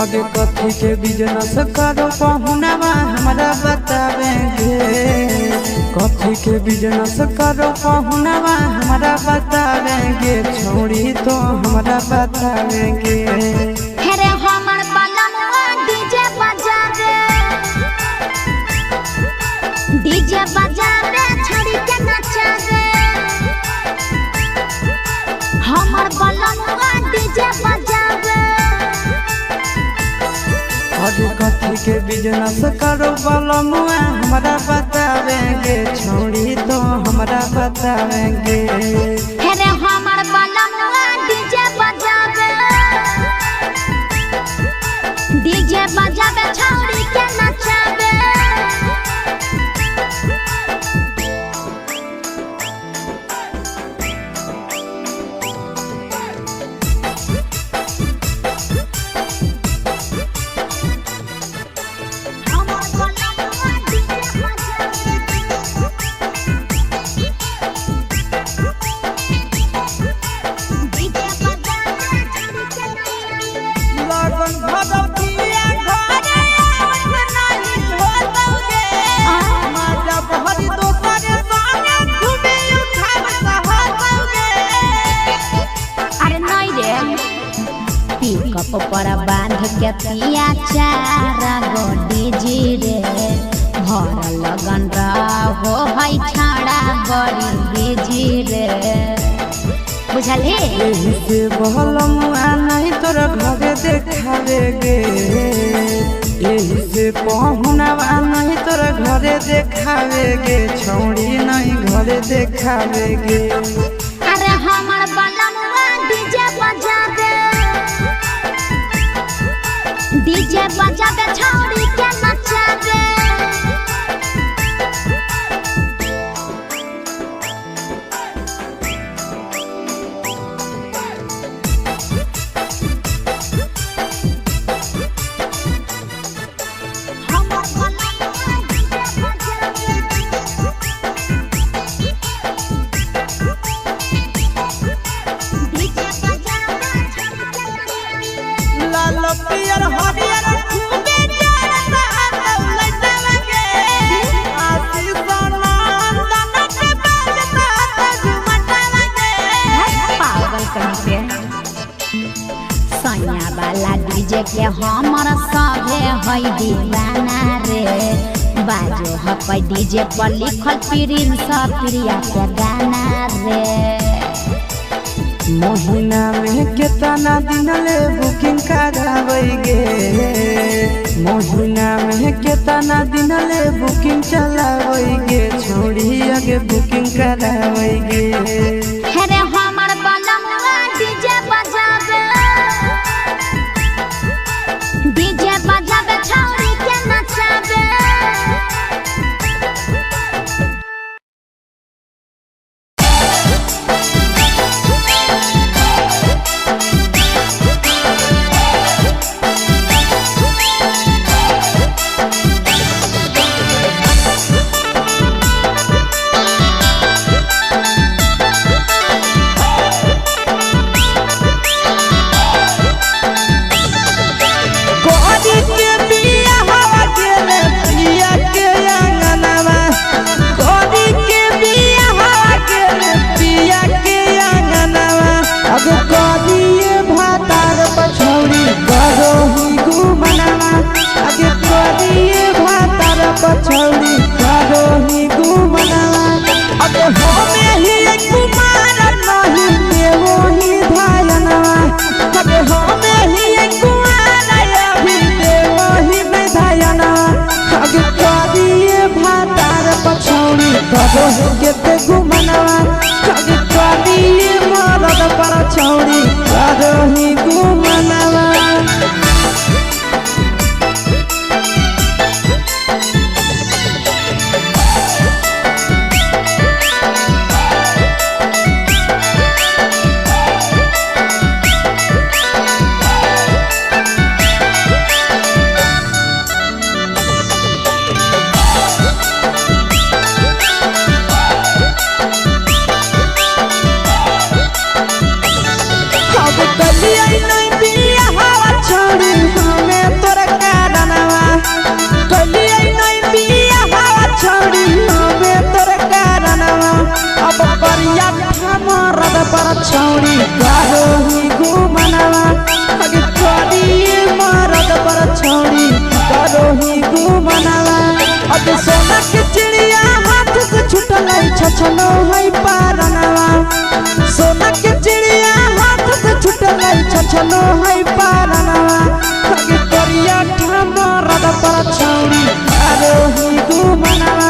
आगे कथी के बिजनेस करो पहुनावा हमरा बतावेंगे। कथी के बिजनेस करो पहुनावा हमरा बतावेंगे। छोड़ी तो हमरा बतावेंगे। हेरे हमर बलमुआ डीजे बजावे छोड़ी के नचावे। हमर बलमुआ डीजे बजावे। आगे कथी के बिजनेस करो बलमुआ हमरा बतावेंगे। छोड़ी तो हमरा बतावेंगे। हेरे हमर बलमुआ डीजे बजावे छोड़ी के नचावे। पर बांध के पिया चारा गोडी जी रे भर लगन रहो है छाड़ा बड़ी बीजी रे। बुझले यही से बलमुआ नहीं तोर घरे देखावेगे। यही से पहुनावा नहीं तोर घरे देखावेगे। छोड़ी नहीं घरे देखावेगे। अरे हमर बलमुआ डीजे बजावे छोड़ी के नचावे। सैया वाला डीजे के हमर सभे है दीवाना रे। बाजो है डीजे पर लिखल प्रिंस प्रिया के गाना रे। महीना में कितना दिन ले बुकिंग करावेगे। महीना में कितना दिन ले बुकिंग चलावेगे। छोड़ी आगे बुकिंग करावेगे। हेरे हमर बलमुआ डीजे बजावे छोड़ी के नचावे। पूछलो है पारनवा आगे करिया मरद पर छौड़ी करो ही घुमनवा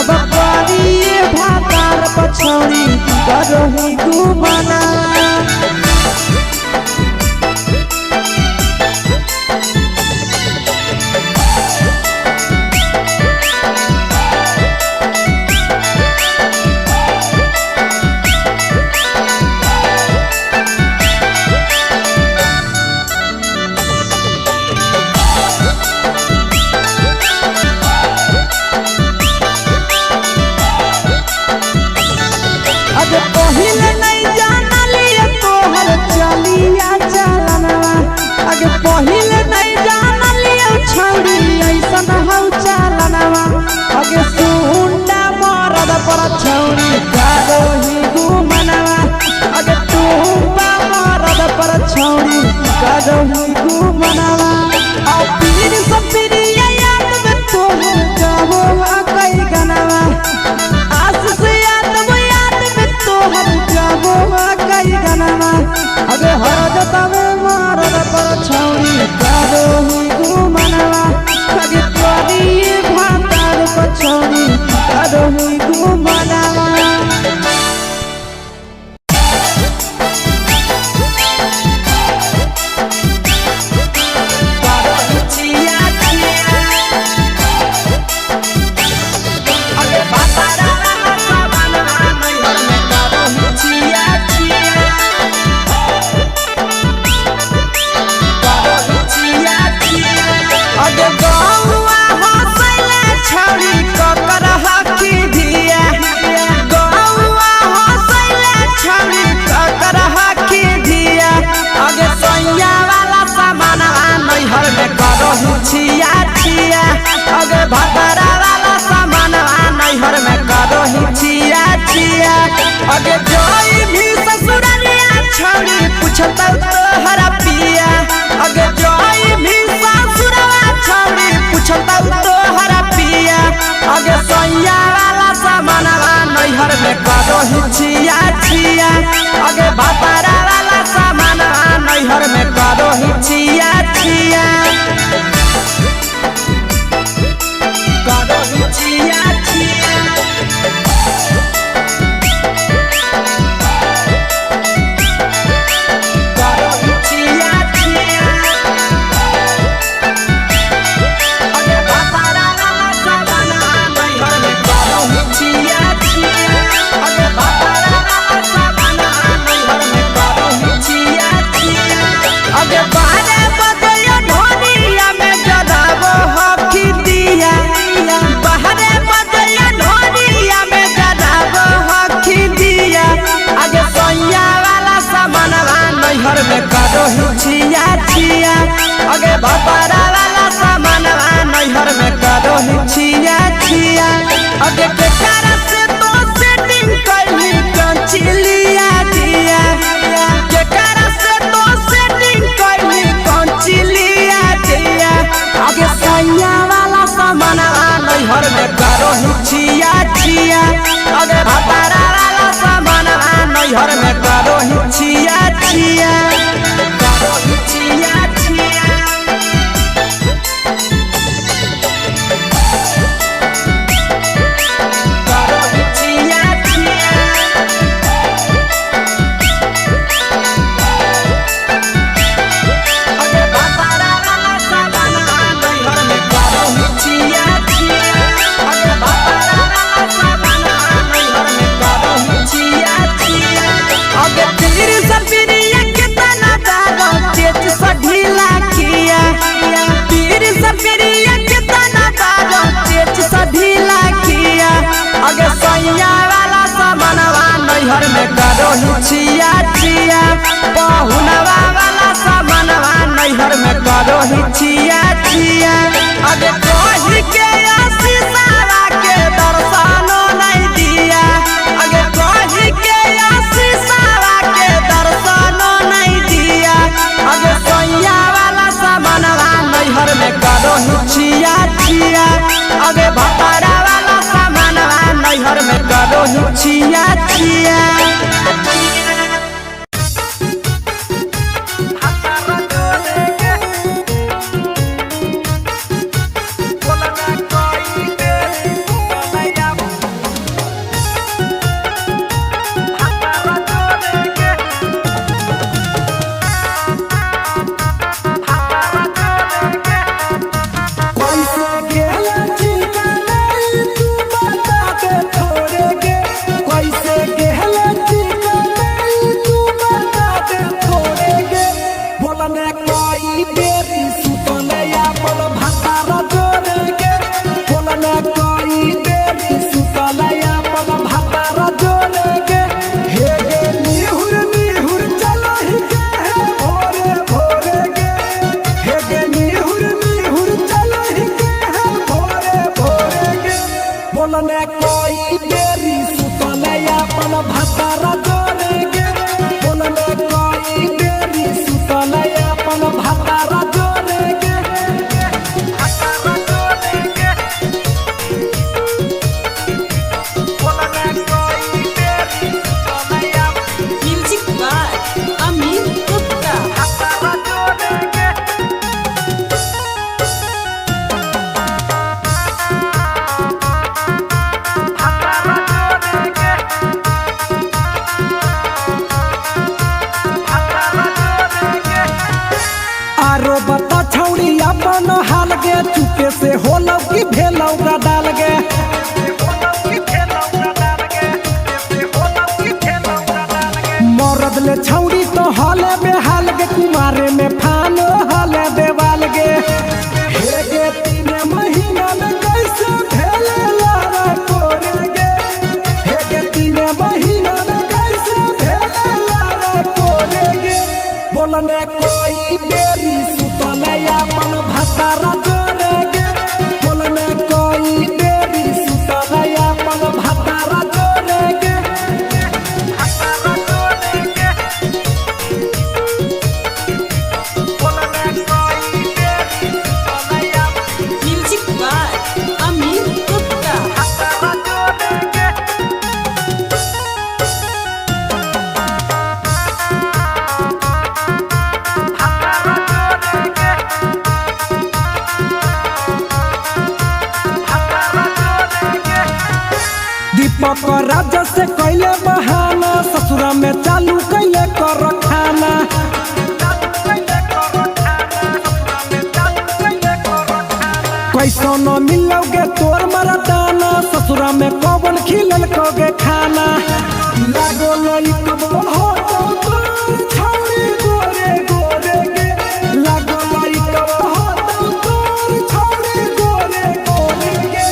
अब करिए भातार पर छौड़ी करो ही घुमनवा पहिले नहीं जानलिए तोहर चलिया चलनवा आगे पहिले नहीं जानलिए छौड़ी ऐसन हौ चलनवा आगे सुंडा मरद पर छौड़ी करो ही घुमनवा आगे टूपा मरद पर छौड़ी करो ही घुमनवा आ पीर सब पीरिया याद में तोहर गावो कई गनवा आस से कई गनवा अगे हर जतवे मरद पर छौड़ी करो ही घुमनवा अगे करिए भातार पर छौड़ी करो ही घुमनवा छिया छिया अगे भतरा वाला सामान नैहर में करो ही छिया छिया अगे जोई भी ससुरलिया छौड़ी पूछता तोहरा पिया अगे जोई भी ससुरवा छौड़ी पूछता तोहरा पिया अगे सैया वाला सामान नैहर में करो ही छिया छिया अगे भतरा वाला सामान नैहर में करो ही छिया छिया नैहर में करो ही छिया छिया अगे भतरा वाला सामान नैहर में करो ही छिया छिया अगे के कारण से तो सेटिंग कइली कंचिलिया दिया के कारण से तो सेटिंग कइली कंचिलिया दिया अगे सैया वाला सामान नैहर में करो ही छिया छिया अगे भतरा वाला सामान नैहर में करो ही छिया छिया करो ही छिया छिया करो ही छिया छिया अगे भतरा वाला सामान नैहर में करो ही छिया छिया अगे भतरा वाला सामान नैहर में करो ही छिया छिया अगे तीर सपिरिया कितना दारो तेज सढीला किया तीर सपिरिया कितना दारो तेज सढीला किया अगे सैया वाला सामानवा नैहर में करो ही छिया छिया पहुनवा वाला सामानवा नैहर में करो ही छिया छिया अगे कहि के आशीषवा के दर्शनो नहीं दिया अगे कहि के आशीषवा के दर्शनो नहीं दिया अगे सैया वाला सामानवा नैहर में करो ही छिया छिया अगे भतरा वाला सामानवा नैहर में करो ही छिया छिया बोलने कोई बेरी सुतले अपन भातार जोरे के बोलने कोई बेरी सुतले अपन भातार जोरे के हे गे निहुर निहुर चलहि के है भोरे भोरे के हे गे निहुर निहुर चलहि के है भोरे भोरे के बोलने कोई बेरी सुतले अपन भातार जोरे के बोलने कोई बेरी सुतले अपन भातार जोरे के भातार जोरे के बोलने कोई बेरी सुतले अपन म्यूजिक बाय अमित गुप्ता। भातार जोरे के आरो बता छौड़ी अपन हाल गे चुपे से होलौ की भेलौ का डाल गे मरद ले छौड़ी तो हले बेहाल गे कुमारे में फान हले देवाल गे हे गे 3 महीना में कैसे भेले लारा कोरे गे हे गे 3 महीना में कैसे भेले लारा कोरे गे बोलने कोई बेरी सुतले अपन भातार जोरे गे बोलने कोई बेरी सुतले अपन भातार जोरे गे भातार जोरे गे बोलने कोई बेरी सुतले अपन म्यूजिक बाय अमित गुप्ता। भातार जोरे गे दीपक राजा से कैले बहाना ससुरा में चालू कैले कर खाना कैसो न मिलोगे तोर मरदाना ससुरा में कौन खिलल कोगे खाना लागो लई कब हो तोर छौड़ी गोरे गोरे गे लागो लई कब हो तोर छौड़ी गोरे गोरे गे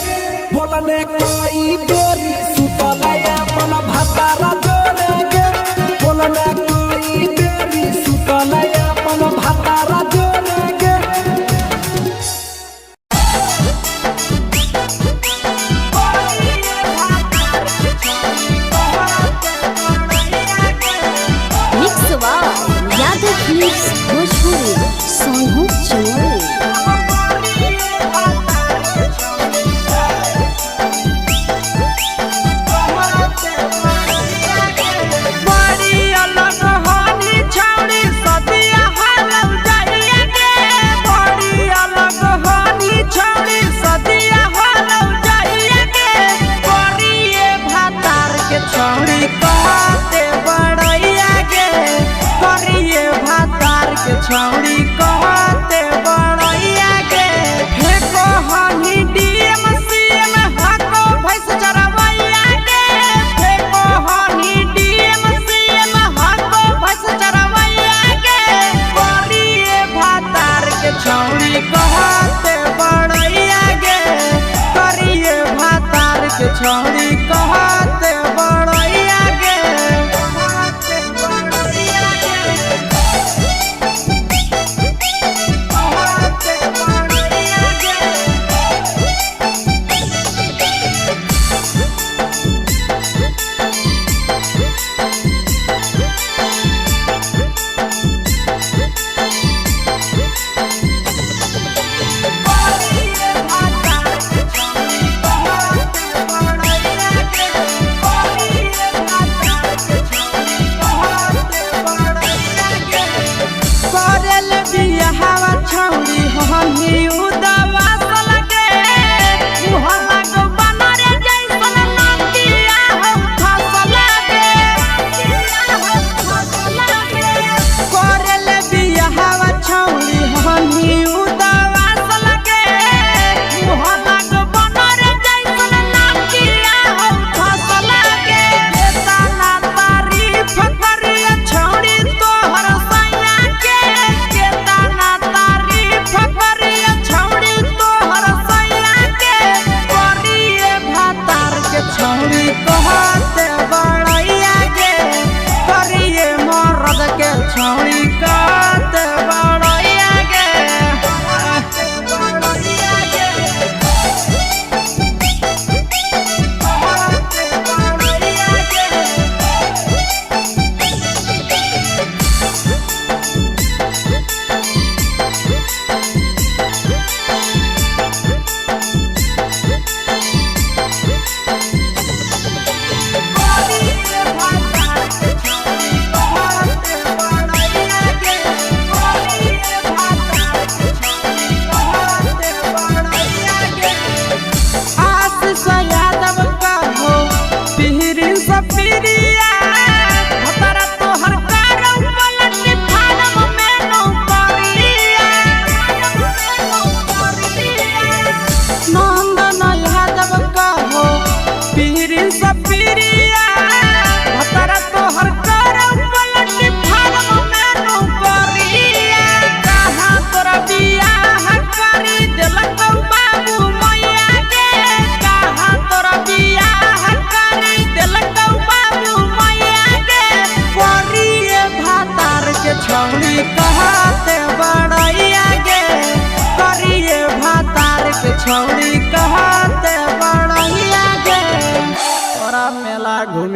बोलने कोई बेरी सुतले अपन भातार जोरे गे बोलने कोई बेरी सुतले अपन भातार जोरे गे mix by Yadav films Bhojpuri Sonu चोरी। बड़ी अलग होनी छौड़ी सदिया हालौ जाइए गे बड़ी अलग होनी छौड़ी सदिया हालौ जाइए गे करिए भातार के छौड़ी कहते बड़ैया गे करिए भातार के छौड़ी कहते बड़ैया गे हे कहनी डीएम सीएम हको भैंस चरवैया गे हे कहनी डीएम सीएम हको भैंस चरवैया गे करिए भातार के छौड़ी कहते बड़ैया गे करिए भातार के छौड़ी कहते बड़ैया गे कहते बड़ैया गे कहते बड़ैया गे करिए भातार के छौड़ी कहते बड़ैया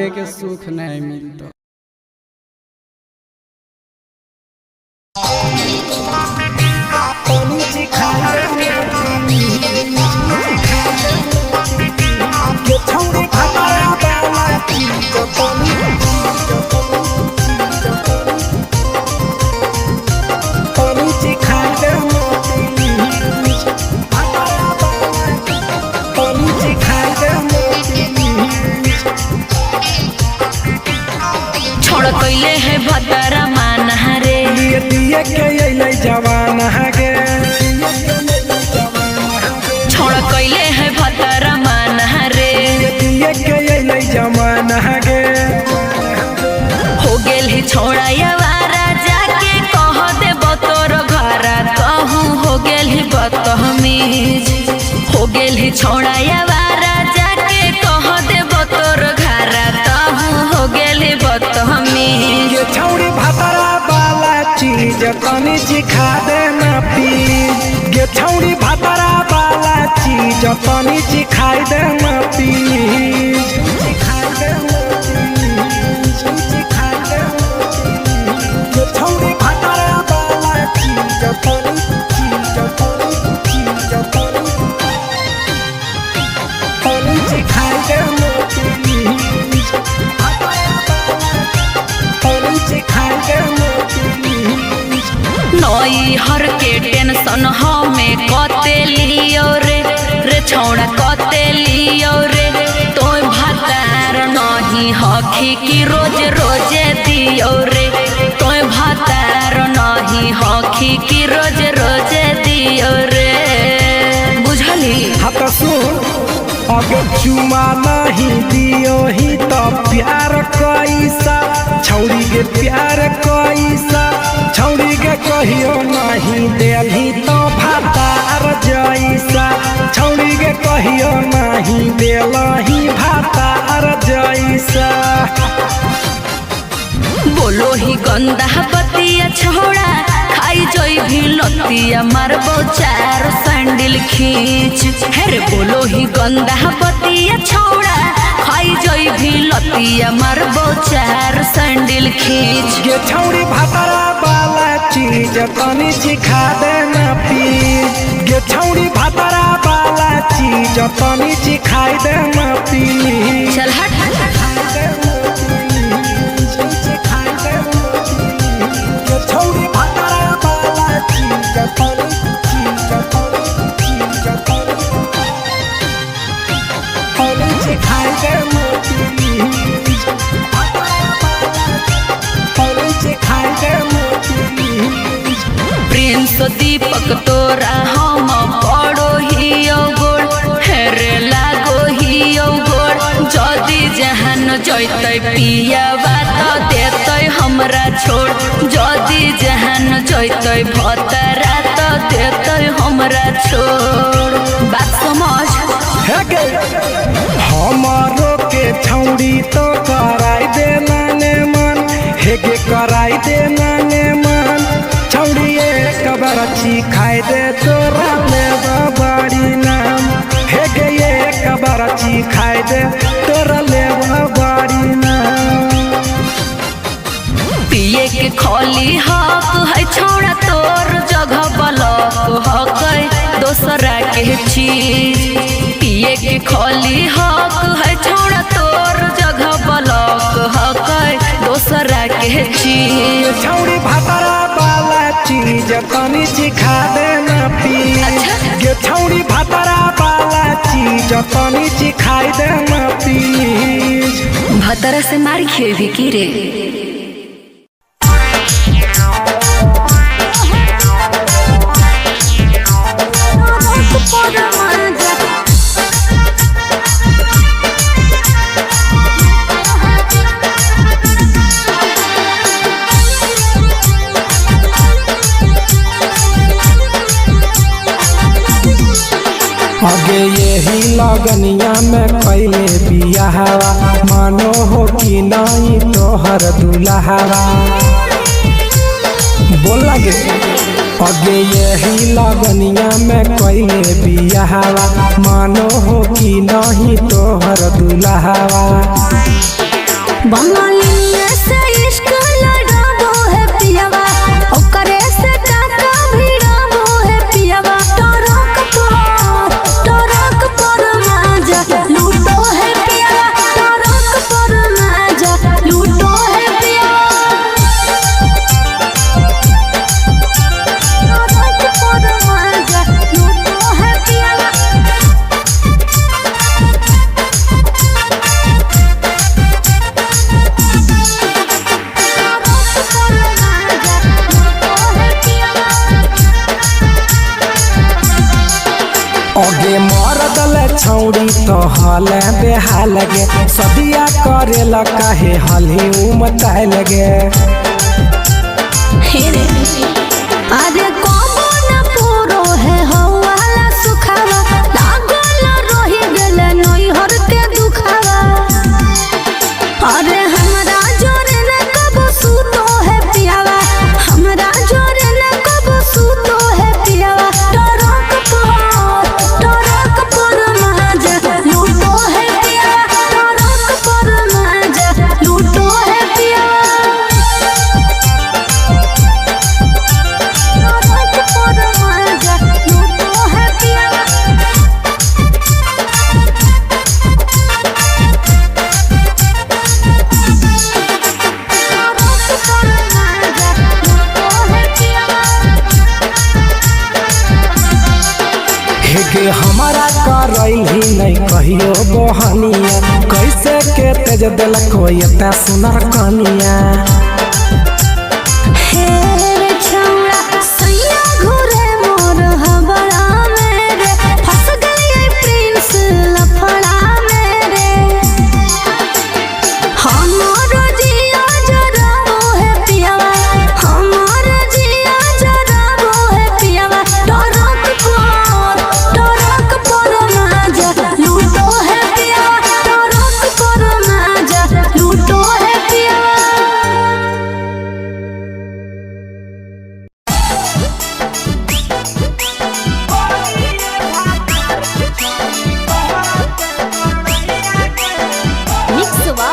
आगे के सुख नहीं मिलता। छोड़ कैले है भतरा मान रे दिए के अइले जवान गे छोड़ कैले है भतरा मान रे दिए के अइले जवान गे हो गेल ही छोड़ा यावारा जाके कह दे बतोर घरा कहूँ हो गेल ही बदतमीज हो गेल ही छोड़ा यावारा जाके कह दे बतोर घरा कहूँ हो गेल ही बदतमीज ये छौड़ी भतरा वाला चीज तनी सिखा दे ना प्लीज ये छौड़ी भतरा वाला चीज तनी सिखाई दे ना प्लीज सिखाई दे ना प्लीज सिखाई दे ना प्लीज ये छौड़ी भतरा वाला चीज तनी सिखाई दे ना प्लीज नई हर के टेंशन हमें कते लियो रे छौड़ा कते लियो रे तो भतार नहीं हखी की रोज रोजे दियो रे तो भतार नहीं हखी की रोज रोजे दियो रे बुझली हाथ सुन अगर चुमा नहीं दियो ही तो प्यार कैसा छौड़ी के प्यार कैसा छौड़ी के कहियो नहीं देलही तो भातार जैसा छौड़ी के कहियो नहीं देलही भातार जैसा बोलो ही गंदा बतिया छोड़ा खाई जोई भी लतिया मारबो चार सैंडल खींच हेरे बोलो ही गंदा बतिया छोड़ा खाई जोई भी लतिया मारबो चार सैंडल खींच ये छौड़ी भतरा वाला चीज तनी सिखा दे ना प्लीज ये छौड़ी भतरा वाला चीज तनी सिखाई दे ना प्लीज चल हट छौड़ी भतरा वाला चीज तनी सिखाई दे ना प्लीज तनी सिखाई दे ना प्लीज प्रिंस दीपक तोरा हम पड़ो ही गोड़ हेरे लागो ही गोड़ जदी जहान जैतै पिया बात देतै हमरा छोड़ जदी जहान जैतै भतरा तो देतै हमरा छोड़ बात समझ हमारो के छौड़ी तो कराई दे नाने मन हेगे कराई दे नाने मन छौड़ी एक बार खाई दे तोरा लेबा बड़ी नाम हेगे एक बार खाई दे तोरा लेबा बड़ी नाम पिए के खोली हक है छोड़ा तोर जगह बलक हक दोसरा के चीज पिए के खोली हक है छोड़ा तोर जगह बलक हक दोसरा के चीज छौड़ी भतरा वाला चीज तनी सिखा दे ना प्लीज ये छौड़ी भतरा वाला चीज तनी सिखाई दे ना प्लीज भतरा से मार खेबी की रे आगे यही लगनिया में पहले बियाहवा मानो हो कि नहीं तोहर दुल्हवा बोल लगे आगे यही लगनिया में पहले बियाहवा मानो हो कि नहीं तोहर दुल्हवा बंगालिया से इश्क लड़ाबो है पियावा ओकरे से टाका भिड़ाबो है पियावा टरक पर माजा लूटो है पियावा टरक पर माजा लूटो है पियावा टरक पर माजा लूटो है पियावा आगे मरदल छौड़ी तो हल बेहाल लगे सदिया करेला काहे हली उमताए लगे अरे कबो न पूरो है हवाला सुखावा लागल रही गेले नैहर के दुखावा अरे हमरा जोरे न कबो सूतो है पियावा हमरा जोरे न कबो सूतो है पियावा टरक पर माजा लूटो है पियावा टरक पर माजा लूटो है पियावा हेगे हमारा करैली नहीं कहियो बहनिया कैसे के तेज दिलक एता सुनर कनिया हे छौड़ा सैया घुरे मोर हबड़ा मेरे फंस गई प्रिंस लफड़ा मेरे हमारो जिया जराबो है पियावा हमारो जिया जराबो है पियावा टरक पर माजा लूटो है पियावा टरक पर माजा लूटो है पियावा मिक्सवा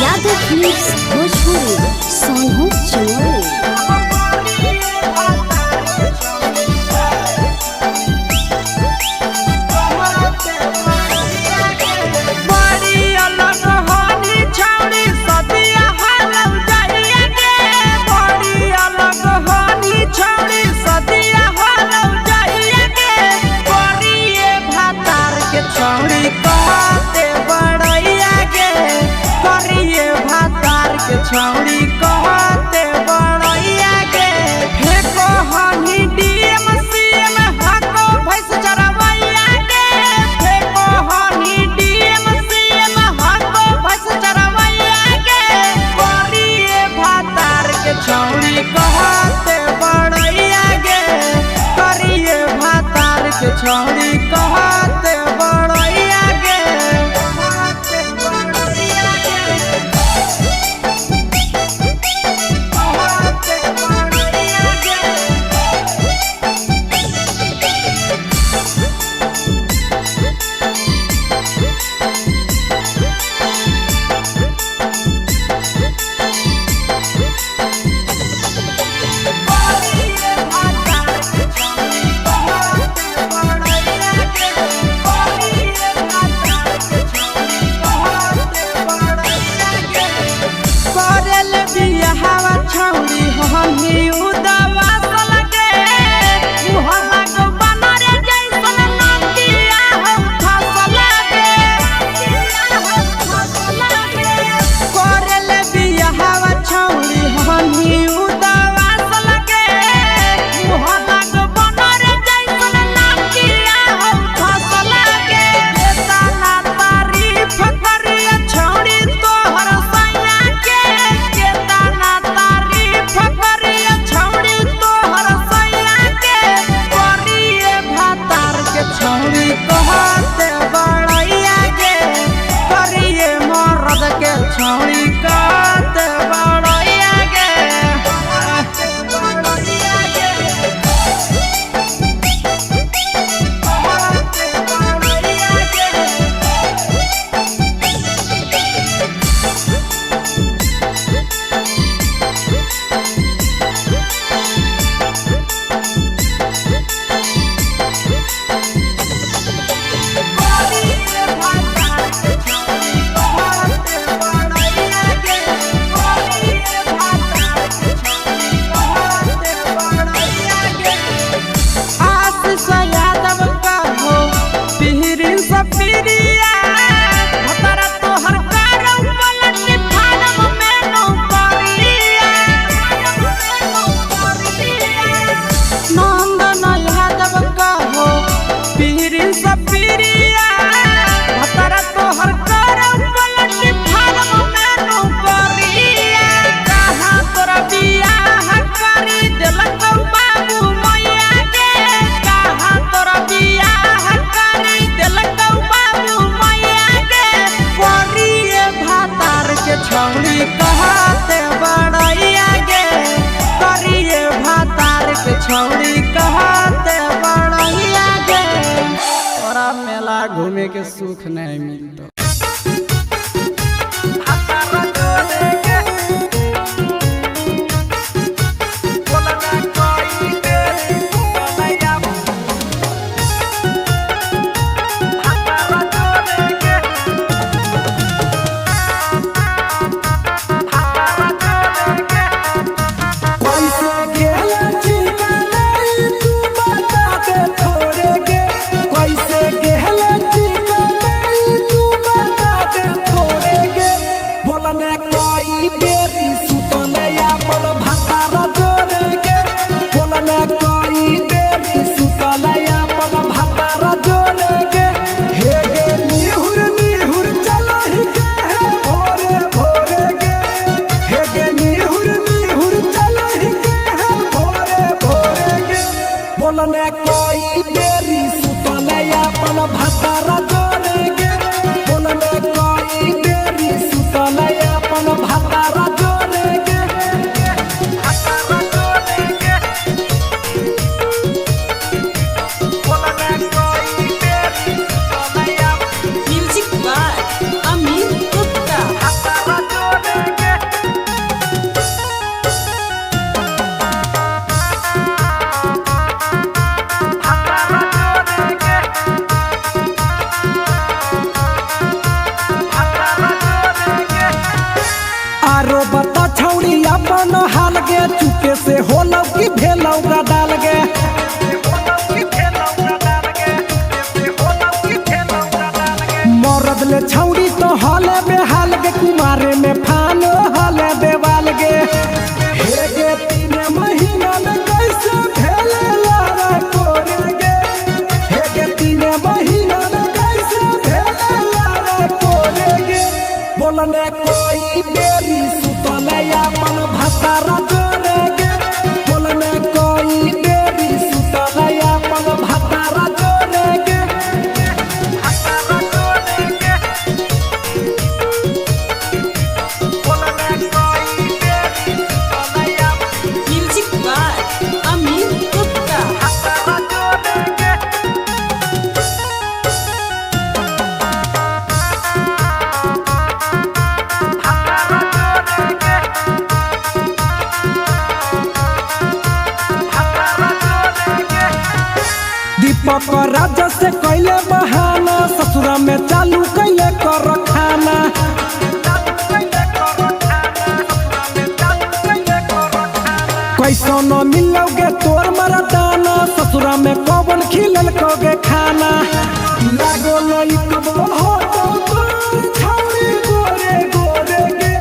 यादव फिल्म्स भोजपुरी सोनू चोरी बड़ी अलग हानी छौड़ी सदिया हालौ जाइए गे बड़ी अलग हानी छौड़ी सदिया हालौ जाइए गे करिए भातार के छौड़ी कहते बड़ैया गे करिए भातार के छौड़ी कहते बड़ैया गे फेको हानी डीएम सीएम हाको भैंस चरवैया गे फेको हानी डीएम सीएम हाको भैंस चरवैया गे करिए भातार के छौड़ी कहते बड़ैया गे करिए भातार के छौड़ी कहते बड़ैया गे कहते बड़ैया गे में के सुख नहीं मिलता। बोलने कोई बेरी सुतले अपन भतारा जोड़ेगे, बोलने कोई बेरी सुतले अपन भतारा जोड़ेगे, भतारा जोड़ेगे, बोलने कोई बेरी सुतले अपन म्यूजिक बाय अमित गुप्ता। भतारा जोड़ेगे। आरो बता छौड़ी अपन हाल गे, चुपे से होलौ की भेलौ का डाल गे, मरद ले छौड़ी तो हाले बेहाल गे, कुमारे में फान हाले देवाल गे, हे गे 3 महीना में कैसे भेले लारा कोरे गे, हे गे 3 महीना में कैसे भेले लारा कोरे गे, बोलने कोई बेरी सुतले अपन भतारा जोड़ेगे, बोलने कोई बेरी सुतले अपन भतारा जोड़ेगे, भतारा जोड़ेगे, बोलने कोई बेरी सुतले अपन म्यूजिक बाय अमित गुप्ता। भतारा जोड़ेगे। दीपक राजा से कैले बहाना, ससुरा में चालू कैले कर खाना, कैसो न मिलोगे तोर मरदाना, ससुरा में कौन खिलल कोगे खाना, लागो लई कब हो तो तोर छौरी गोरे गोरे गे,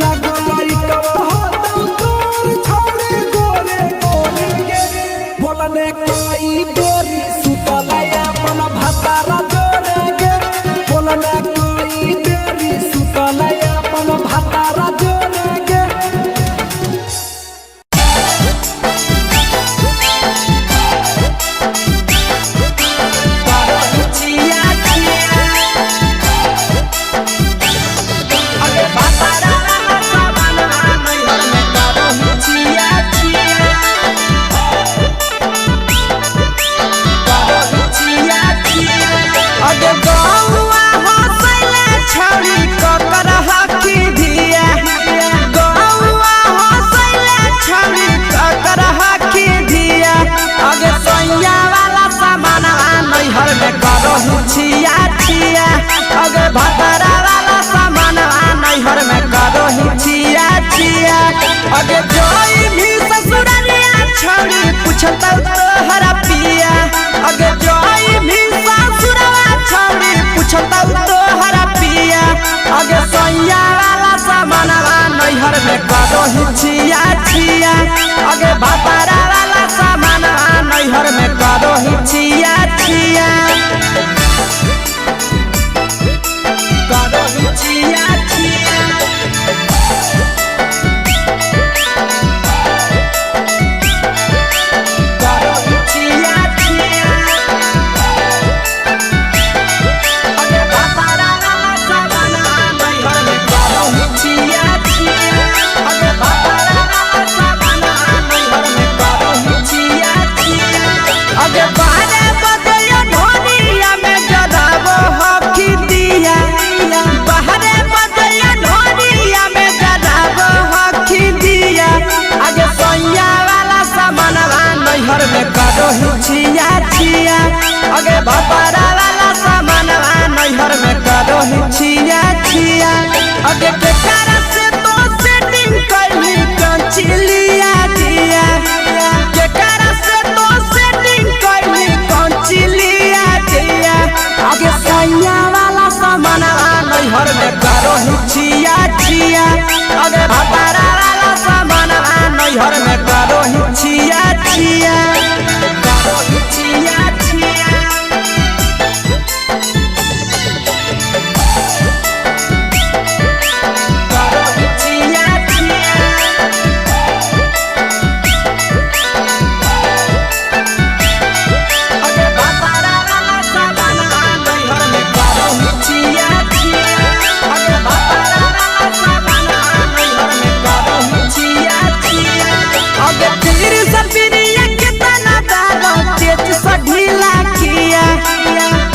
लागो लई कब हो तो तोर छौरी गोरे गोरे गे, बोलने कोई बेरी सुतले अपन भतारा जोड़ेगे, बोलने कोई बेरी सुतले अपन भतारा जोड़ेगे। अगे जोई भी ससुरालिया छौड़ी पूछता तोहरा पिया, अगे जोई भी ससुरावा छौड़ी पूछता तोहरा पिया, अगे सैया वाला सामानवा नैहर में करो ही छिया छिया, अगे भतारा वाला सामानवा नैहर में करो ही छिया छिया, करो ही छिया छिया। छिया छिया, अगे भतारा वाला सामानवा नैहर में करो हिचिया छिया अगे भतारा वाला सामानवा नैहर में करो हिचिया छिया अगे केकरा से तो सेटिंग करली कंचिलिया दिया केकरा से तो सेटिंग करली कंचिलिया दिया अगे सैया वाला सामानवा नैहर में करो हिचिया छिया अगे भतारा वाला सामानवा नैहर में करो हिचिया छिया करो हिचिया छिया करो हिचिया छिया अगे भतारा वाला सामानवा नैहर में करो हिचिया छिया अगे भतारा वाला सामानवा नैहर में करो हिचिया छिया अगे तीर सपिरिया कितना दारो तेज सढीला किया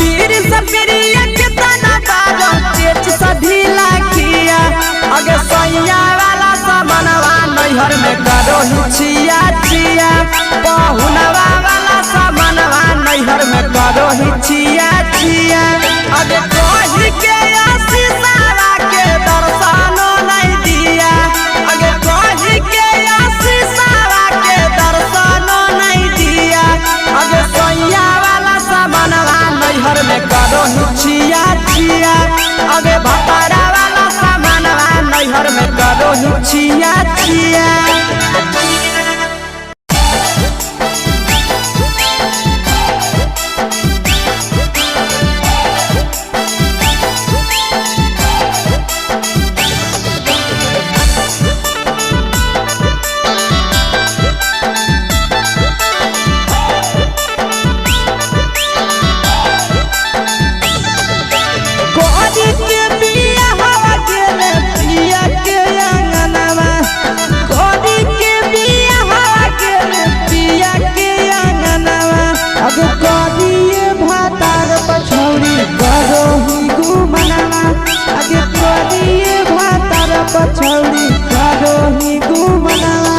तीर सपिरिया कितना दारो तेज सढीला किया अगे सैया वाला सामानवा नैहर में करो हिचिया छिया पहुनवा वाला सामानवा नैहर में करो हिचिया छिया अगे कही के आशीषावा के दर्शनो नहीं दिया अगे कही के आशीषावा के दर्शनो नहीं दिया अगे सैया वाला सामानवा नैहर में करो हिचिया छिया अगे भतारा वाला सामानवा नैहर में करो हिचिया छिया कोरी के बिया हवा गेले पिया के अंगनवा कोरी के बिया हवा गेले पिया के अंगनवा अब कोरिए भातार पछौरी करो ही गुमनवा अगे कोरिए भातार पछौरी करो ही गुमनवा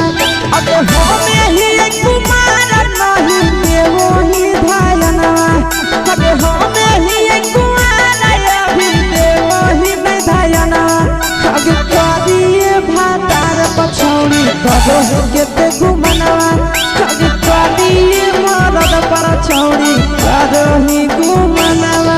अगे होमे ही कुमार नहीं देवो ही धायनवा अगे होमे ही कुमार अभी देवो ही धायनवा अगे कोरिए भातार पछौरी करो ही केते गुमनवा अगे कोरिए मरद पर छौरी करो ही गुमनवा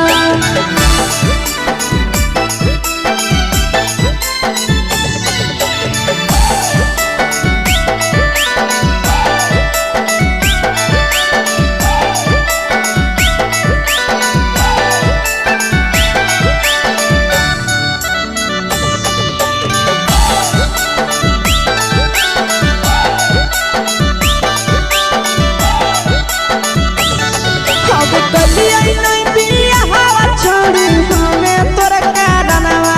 अब कलिया नहीं बिया हवा छोड़ी हमें तोर कारणवा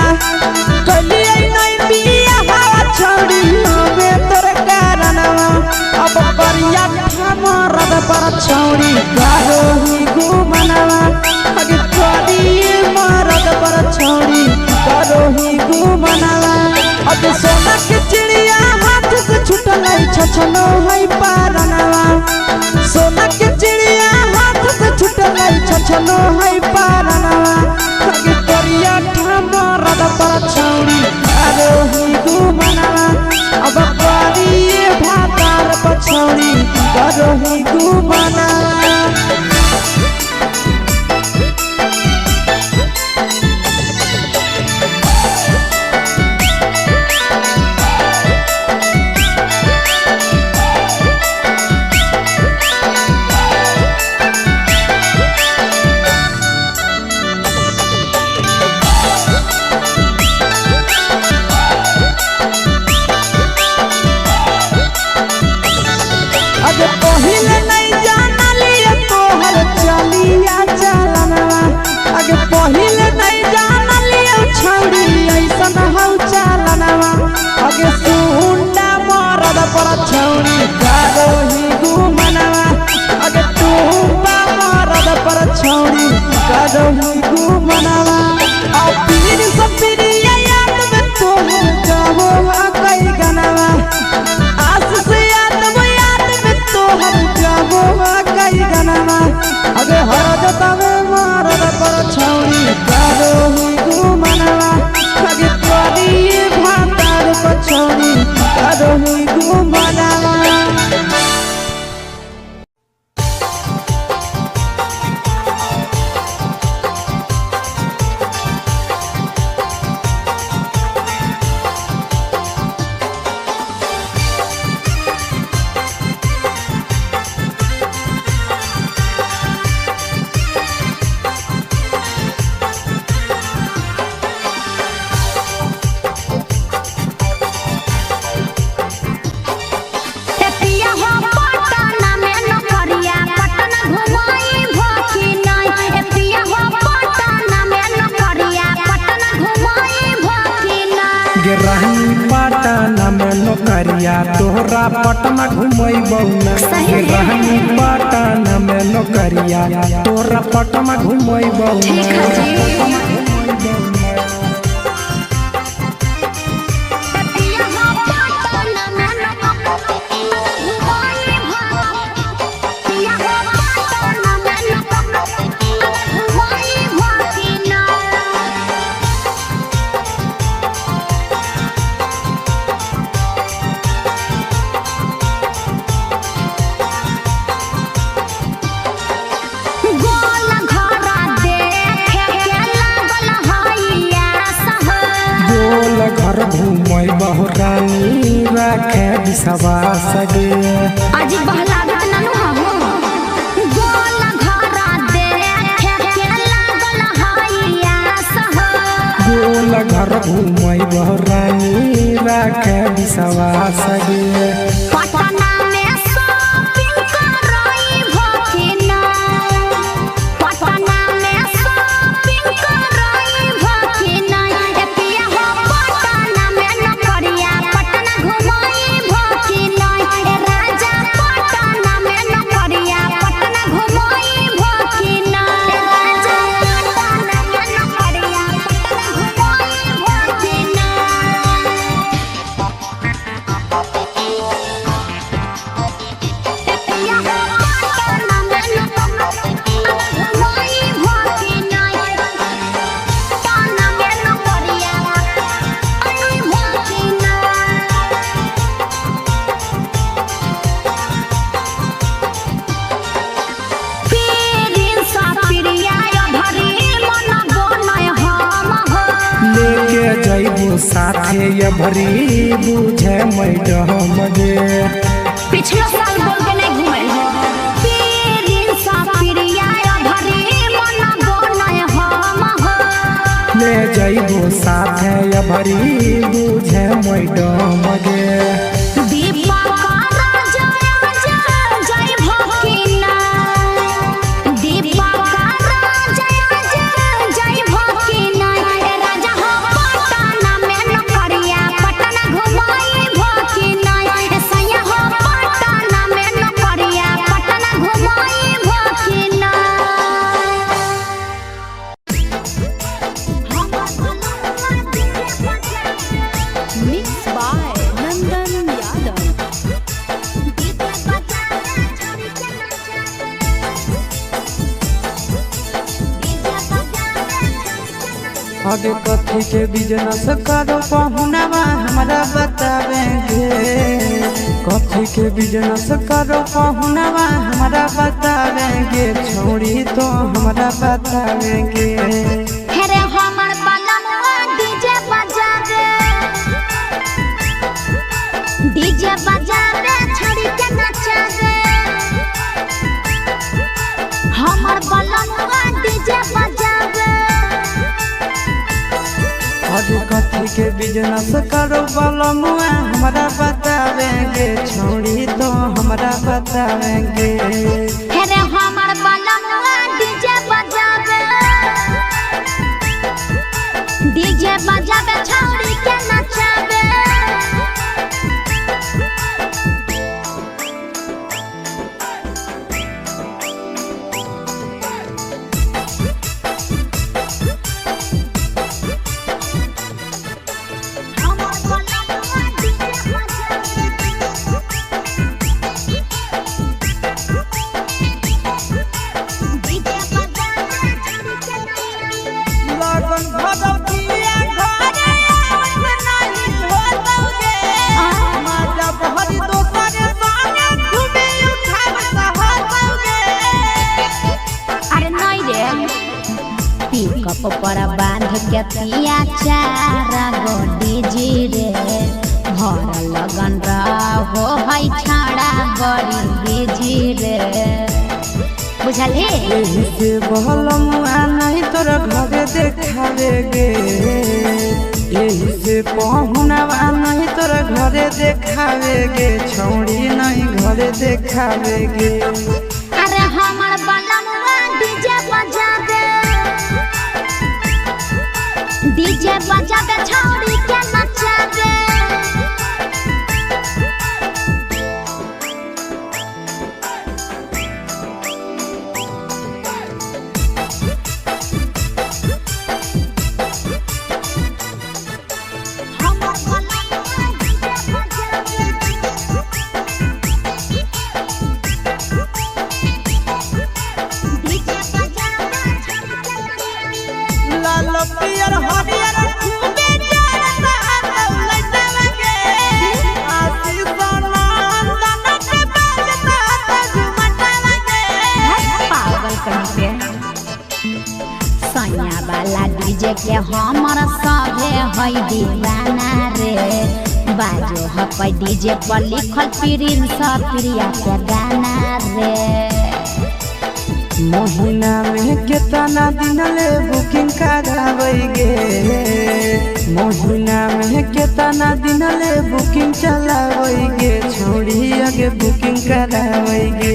कलिया नहीं बिया हवा छोड़ी हमें तोर कारणवा अब करिया मरद पर छौरी करो ही गुमनवा अगे करिए मरद पर छौरी करो ही गुमनवा अब सोना के चिड़िया हाथ से छूटल छछनो है पारनवा सोना के चिड़िया हाथ से छूटल छछनो है पारनवा अगे करिया मरद पर छौरी करो ही गुमनवा अब करिए भातार पछौरी करो ही गुमनवा अगे पहिले नहीं जानलिए तोहर चलिया चलनवा अगे पहिले नहीं जानलिए छौरी ऐसन हौ चलनवा अगे सुंडा मरद पर छौरी करो ही गुमनवा अगे टूपा मरद पर छौरी करो ही गुमनवा और पीर सब पीरिया याद में तोहर कहो कई गनवा आस से याद में तोहर कहो नौकरिया तोहरा पटना घुमैबौ ना सही में। रहनी पटना में नौकरिया तोहरा पटना घुमैबौ ठीक है जी। घर घूमै बहुरानी राखे विश्वास गे आज बहलागत ननु हो गोल घरा देखे के लागल हइया सह गोल घर घूमै बहुरानी राखे विश्वास गे पटना में शॉपिंग करई भकिना पटना में शॉपिंग करई भकिना ए पिया हो पटना में नौकरिया पटना घुमई भकिना ए राजा पटना में नौकरिया पटना घुमई भकिना ए राजा पटना में नौकरिया पटना घुमई भकिना लेके जइबो साथे ये भरी बुझे मैडम गे पिछला साल बोल के नहीं घुमल हो पीरिन सा पिरिया भरी मन बनय हम हो ले जइबो साथे ये भरी बुझे मैडम गे दीपा का राजा जय भकिना दीपा का राजा जय भकिना ए राजा हो पटना में नौकरिया पटना घुमई भकिना ए सैया हो पटना में नौकरिया पटना घुमई भकिना मिक्स बाय नंदन यादव। आगे कथी के बिजनेस करो पहुनवा हमरा बतावेंगे कथी के बिजनेस करो पहुनवा हमरा बतावेंगे छोड़ी तो हमरा बतावेंगे हेरे हमर बलमवा डीजे बजावे छड़ी के नचावे हमर बलमवा डीजे बजावे आगे कथी के बिजनेस करो बलमुआ हमरा बतावेंगे छोड़ी तो हमरा बतावेंगे हेरे हमर बलमवा डीजे बजावे छड़ी के नचावे लगन भदौतिया घरे नहीं होतौगे माता बहरी दोसरे संगे घूमे उठाव सहतौगे अरे नहीं रे पिकअप पर बांध के पिया चारा गोडी जी रे भर लगन रहो है छाड़ा बड़ी बीजी रे बुझल हे एही से बहलमुआ नहीं तोरा घरे देखावेगे एही से पहुनवा नहीं तोरा घरे देखावेगे छौड़ी नहीं घरे देखावेगे अरे हमर बलमवा डीजे बजावे छौड़ी के नचावे पागल कहीं के सैया वाला डीजे के हमर सभे है दीवाना रे बाजो हपै डीजे पर लिखल प्रिंस प्रिया के गाना रे महीना में कितना दिन ले बुकिंग करावेगे महीना में कितना दिन ले बुकिंग चलावेगे छोड़ी आगे बुकिंग करावेगे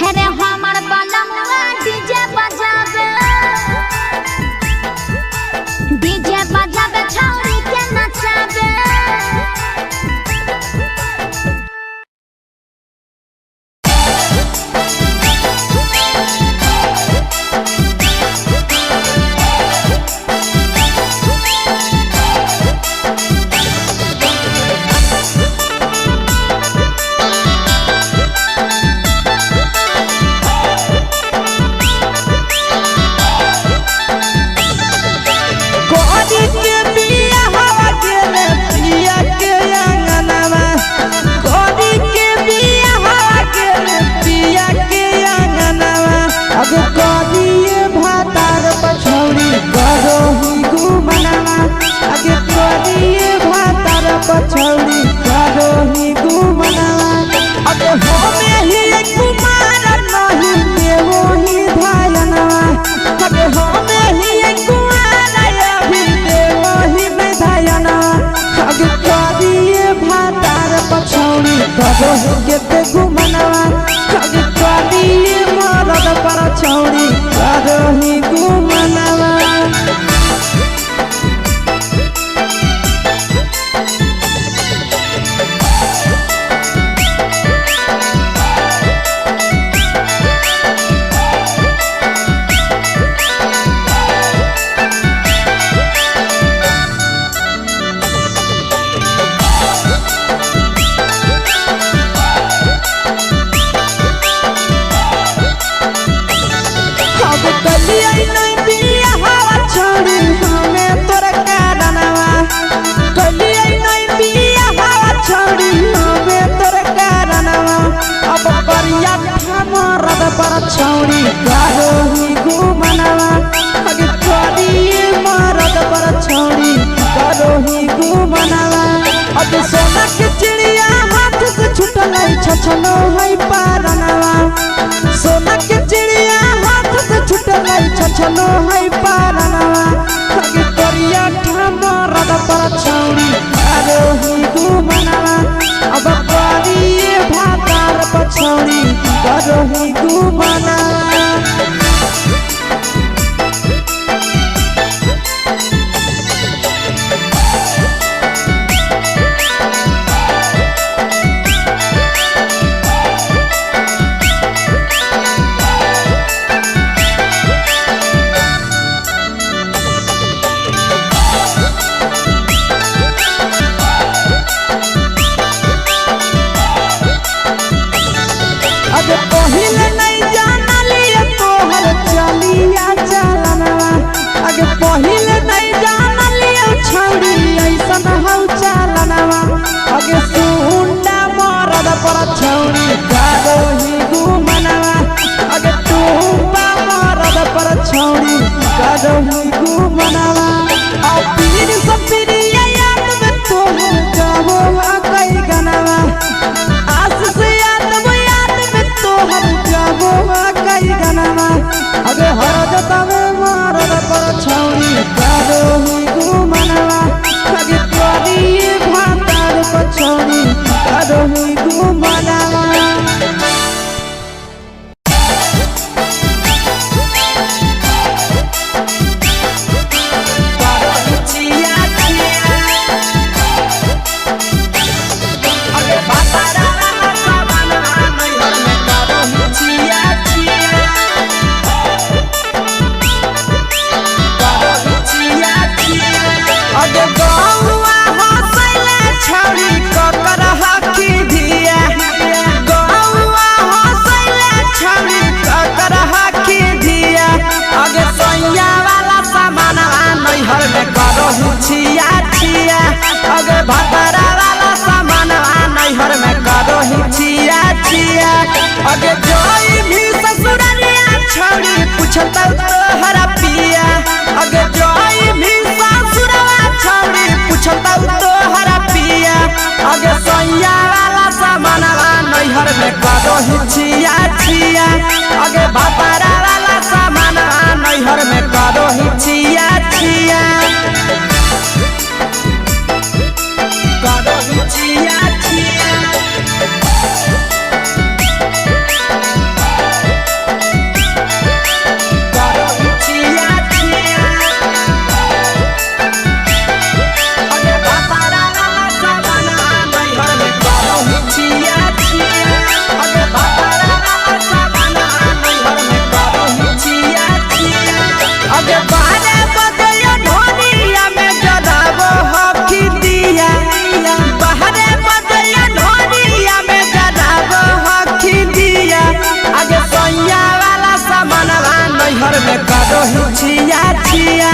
हेरे हमर बनमुआ डीजे बजावे छौरी के नचावे पछौड़ी करो ही घुमनावा अब होमे ही कुमार नहीं देवो ही धायनवा अब होमे ही कुमार अभी देवो ही धायनवा अब करिए भातार पछौड़ी करो ही केते घुमनावा अब करिए मरद पर छौड़ी करो ही घुमनावा छौड़ी करो ही घुमनावा अगे करिए मरद पर छौड़ी करो ही घुमनावा अगे सोना के चिड़िया हाथ से छूटल छछनो है पारनावा सोना के चिड़िया हाथ से छूटल छछनो है पारनावा अगे करिया मरद पर छौड़ी करो ही घुमनावा अब करिए भातार पर छौड़ी करो ही घुमनावा पूछता तोहरा पिया अगे जोई भी ससुरवा छौड़ी पूछता तोहरा पिया अगे सैया वाला सामानवा नैहर में करो हिचिया छिया अगे बापारा वाला सामानवा नैहर में करो हिचिया छिया करो हिचिया छिया छिया छिया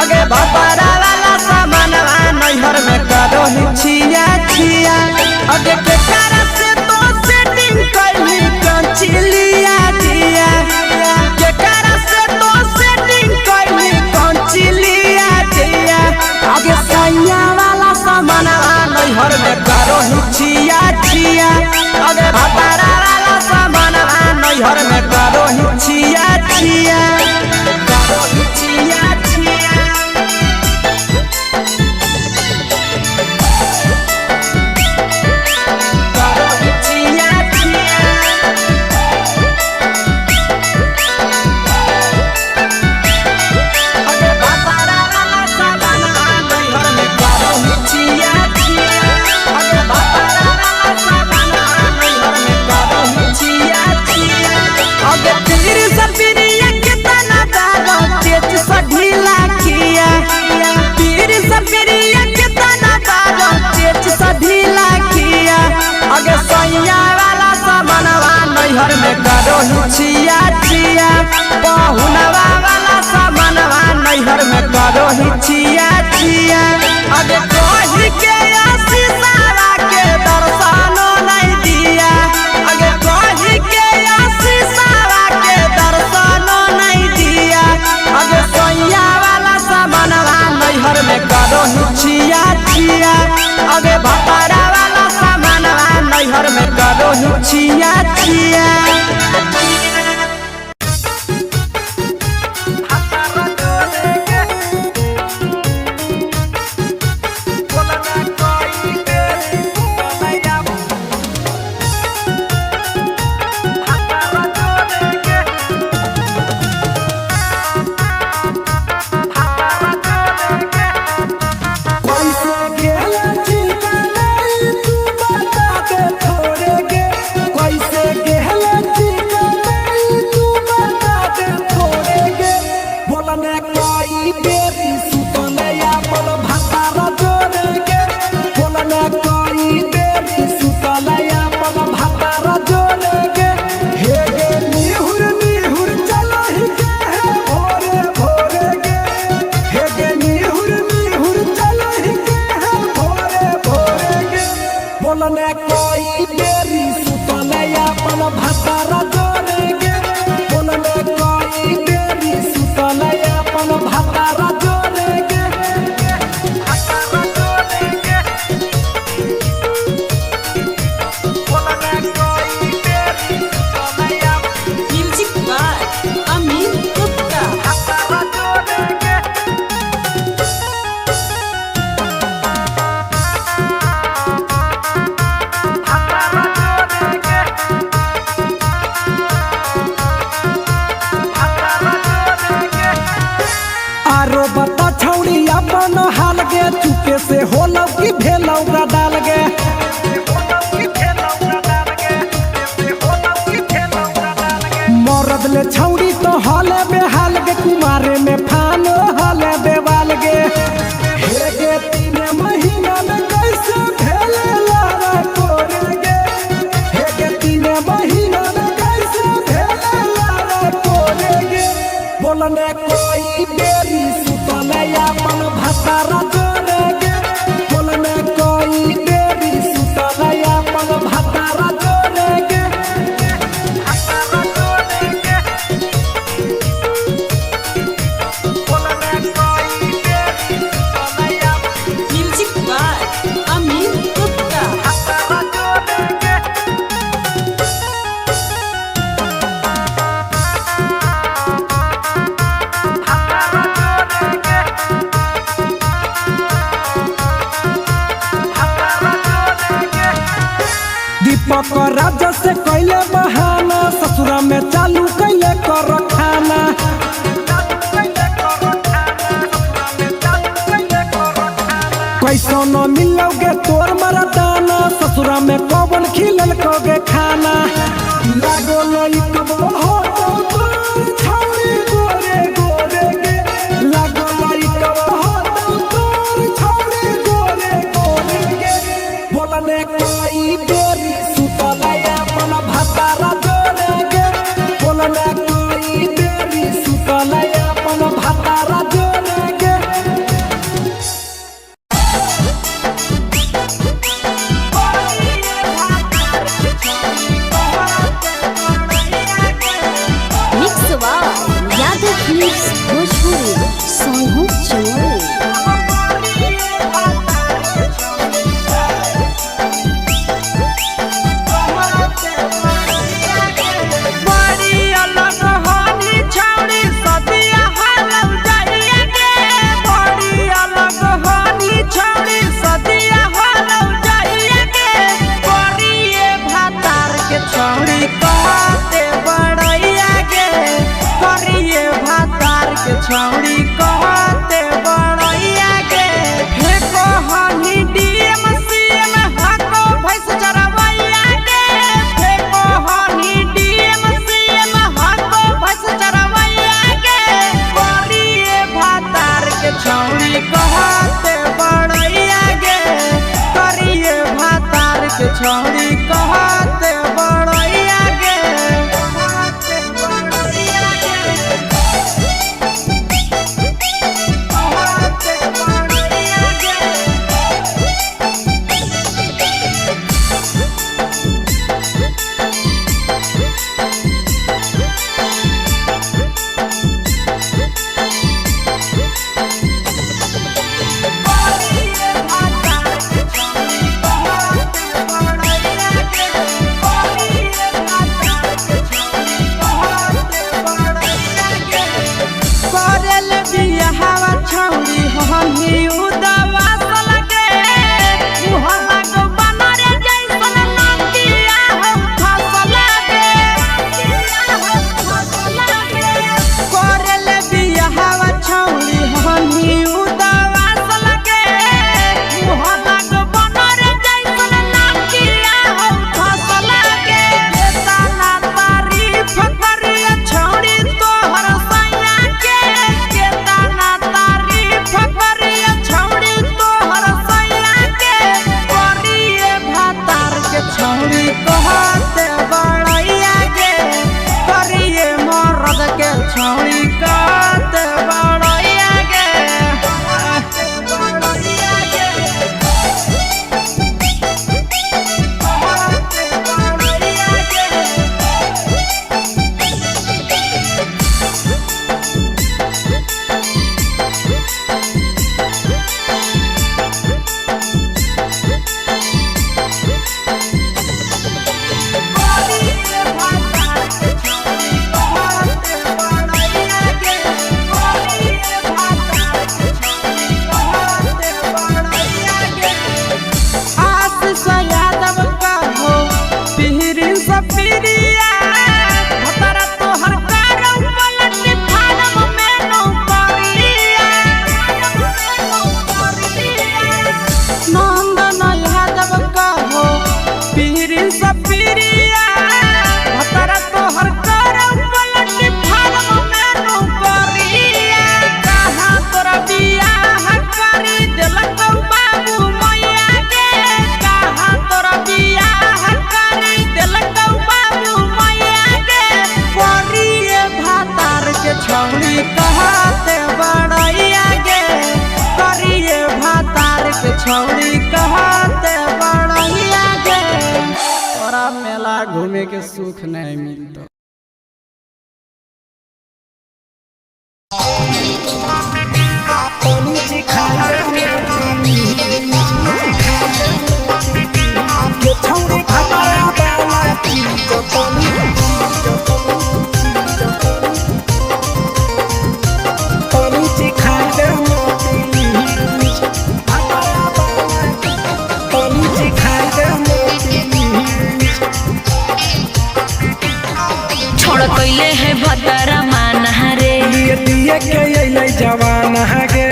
अगे बापारा वाला सामानवा नैहर में करो छिया छिया अगे केकरा से तो सेटिंग करली कंचिलिया दिया केकरा से तो सेटिंग करली कंचिलिया दिया अगे सैया वाला सामानवा नैहर में करो छिया छिया अगे बापारा वाला सामानवा नैहर में करो छिया छिया छिया छिया करो छिया छिया अगे बापारा वाला सामानवा नैहर में करो छिया छिया अगे बापारा वाला सामानवा नैहर में करो छिया छिया अगे तीर सपिरिया कितना दारो तेज सढीला किया तीर सपिरिया कितना दारो तेज सढीला किया अगे सैया वाला सामानवा नैहर में करो छिया छिया पहुनवा वाला सामानवा नैहर में करो छिया छिया अगे कहि के आशीषवा के दर्शनो नहीं दिया अगे कहि के आशीषवा के दर्शनो नहीं दिया अगे सैया वाला सामानवा नैहर में करो छिया छिया अगे बापारा वाला सामानवा नैहर में करो छिया छिया चुपके से होलौ की भेलौ का डाल गे मरद ले छौड़ी तो हले बेहाल गे कुमारे में फानो हले देवाल गे हे गे 3 महीना में कैसे भेले लारा कोरे गे हे गे 3 महीना में कैसे भेले लारा कोरे गे बोलने कोई बेरी सुतने अपन भतारा जोरे गे बोलने कोई बेरी सुतने अपन भतारा जोरे गे भतारा जोरे गे राजा से कैले बहाना ससुरा में चालू कैले कर खाना कैसो न मिलोगे तोर मरदाना ससुरा में कौन खिलल कोगे खाना लागो लइक हो तोर छौरी गोरे गोरे गे लागो लइक हो तोर छौरी गोरे गोरे गे बोलने कोई देरी सुतलया मन भतारा जोरे गे बोलने कोई देरी सुतलया मन भतारा जोरे गे यादव फिल्म्स भोजपुरी सोनू चोरी छौड़ी कहते बड़ैया के फेको हनी डीएम सीएम हको भैंस चरवैया के फेको हनी डीएम सीएम हको भैंस चरवैया के करिए भातार के छौड़ी कहते बड़ैया के करिए भातार के छौड़ी कहते बड़ैया के छौड़ी कहते बड़ैया गे तोरा मेला घूमे के सुख नहीं मिलतो। के अइले जवाना गे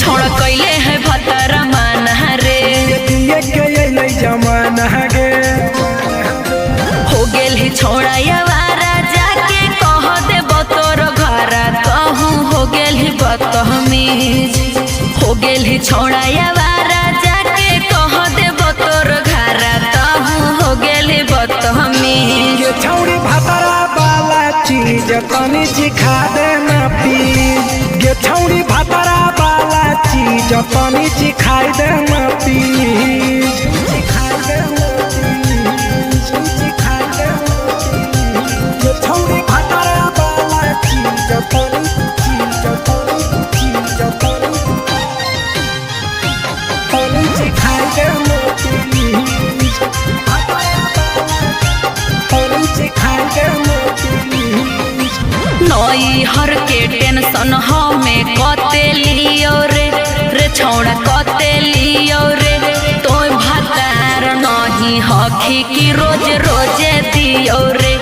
छोड़ कैले है भतर माना रे पिए के अइले जमाना गे हो गेल ही छोड़ा यावारा जाके कह देब तोर घर कहूँ हो गेल ही बदतमीज हो गेल ही छोड़ा यावारा जाके कह देब तोर घर कहूँ हो गेल ही बदतमीज ये छौड़ी भातरा वाला चीज तनी चिखा देना प्लीज ये छौड़ी भातरा वाला चीज तनी चिखाई देना प्लीज चिखाई देना प्लीज चिखाई देना प्लीज ये छौड़ी भातरा वाला चीज तनी चिखाई देना प्लीज तनी चिखाई देना प्लीज नई हर के टेंशन हमें कते लियो रे छौड़ा कते लियो रे तो भातार नहीं हखी की रोज रोजे दियो रे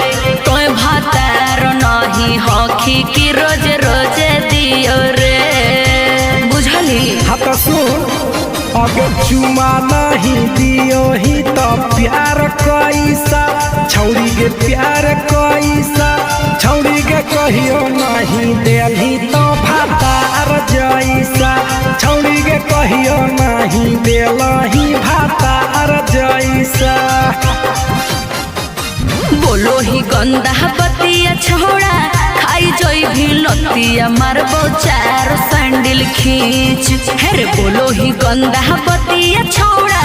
तो भातार नहीं हखी की रोज रोजे दियो रे बुझली हाँ तो सुन अगर चुमा नहीं दियो ही तो प्यार कैसा छौड़ी के प्यार कैसा छौड़ी के कहियो नहीं देली तो भातार जैसा छौड़ी के कहियो नहीं देलही भातार जैसा बोलो ही गंदा बतिया छोड़ा खाई जोई भी लतिया मारबो चार सैंडल खींच हेरे बोलो ही गंदा बतिया छोड़ा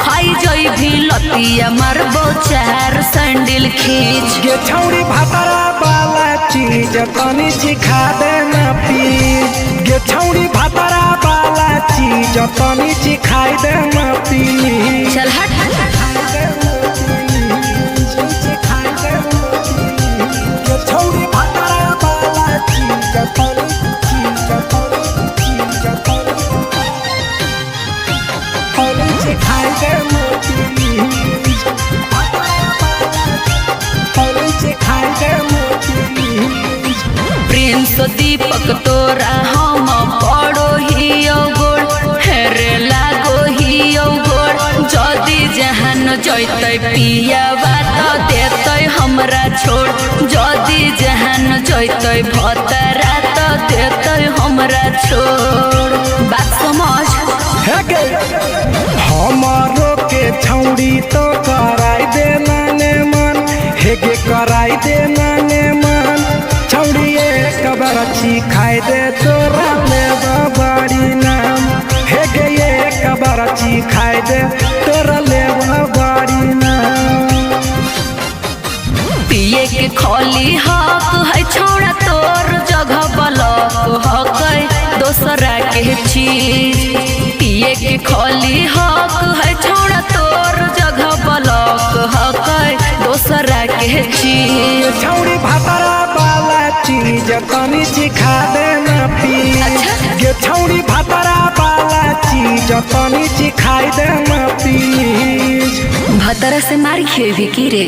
खाई जोई भी लतिया मारबो चार सैंडल खींच ये छौड़ी भातरा वाला चीज तनी चिखा देना प्लीज ये छौड़ी भातरा वाला चीज तनी चिखाई देना प्लीज चल हट ये छौड़ी भातरा वाला चीज तनी चिखाई देना प्लीज तनी चिखाई देना प्लीज प्रिंस दीपक तोरा हम पड़ो ही गोड़ हेरे लागो ही गोड़ जदी जहान जैते पिया बात देते हमरा छोड़ जदी जहान जैते भतरा तो देते हमरा छोड़ बात समझ हमारो के छौड़ी तो कराई देना ने मन हेगे कराई देना ने मन छौड़ी एक बरछी खाई दे तोरा ले बड़ी नाम हेगे एक बरछी खाई दे तोरा ले बड़ी नाम पिए के खोली हक है छोड़ा तोर जगह बलक हक दोसरा के चीज पिए के खोली हक है छोड़ा तोर जगह बलक हक दोसरा के चीज छौड़ी भातरा वाला चीज तनी चिखा देना प्लीज ये छौड़ी भातरा वाला चीज तनी चिखाई देना प्लीज भतरा से मार खेबी की रे।